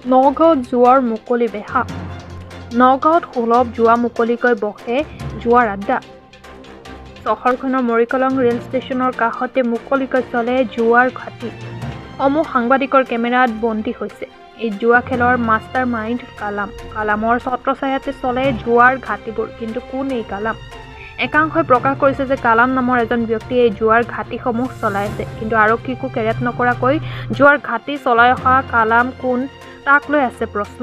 নগাঁৱত জুৱাৰ মুকলি বেহা। নগাঁৱত সুলভ জুৱা মুকলিকৈ বহে জুৱাৰ আড্ডা। চহৰখনৰ মৰিকলং ৰেল ষ্টেচনৰ কাষতে মুকলিকৈ চলে জুৱাৰ ঘাটি। সমূহ সাংবাদিকৰ কেমেৰাত বন্দী হৈছে। এই জুৱা খেলৰ মাষ্টাৰ মাইণ্ড কালামৰ ছত্ৰছায়াতে চলে জুৱাৰ ঘাটিবোৰ। কিন্তু কোন এই কালাম? একাংশই প্ৰকাশ কৰিছে যে কালাম নামৰ এজন ব্যক্তিয়ে এই জুৱাৰ ঘাটিসমূহ চলাই আছে। কিন্তু আৰক্ষীকো কেৰেট নকৰাকৈ জুৱাৰ ঘাটি চলাই অহা কালাম কোন তাক লৈ আছে প্ৰশ্ন।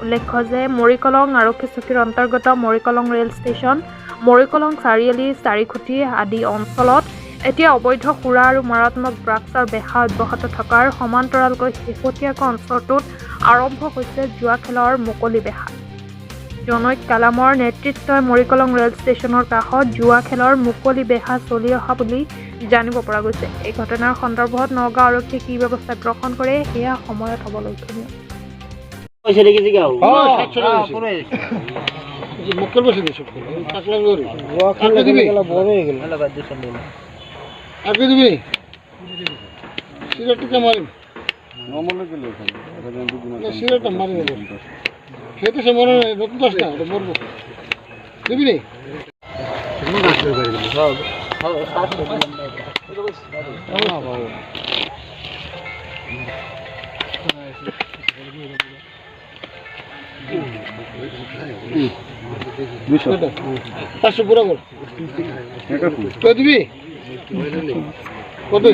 উল্লেখ্য যে মৰিকলং আৰক্ষী চকীৰ অন্তৰ্গত মৰিকলং ৰেল ষ্টেচন, মৰিকলং চাৰিআলি, চাৰিখুটি আদি অঞ্চলত এতিয়া অবৈধ সুৰা আৰু মাৰাত্মক ড্ৰাগছৰ বেহা অব্যাহত থকাৰ সমান্তৰালকৈ শেহতীয়াকৈ অঞ্চলটোত আৰম্ভ হৈছে জুৱা খেলৰ মুকলি বেহা। জনৈক কালামৰ নেতৃত্বই মৰিকলং ৰেল ষ্টেচনৰ কাষত জুৱা খেলৰ মুকলি বেহা চলি অহা বুলি জানিব পৰা গৈছে। এই ঘটনাৰ সন্দৰ্ভত নগাঁও আৰক্ষীয়ে কি ব্যৱস্থা গ্ৰহণ কৰে সেয়া সময়ত হ'ব লক্ষণীয়। সেইটো সে মনে নতুন দশ না এটা মরবো দিবি নি পাঁচশো পুরো কর কে দিবি কত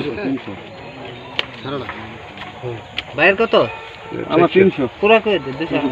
বাইরের কত? আমার 300 পুরা করে দে 200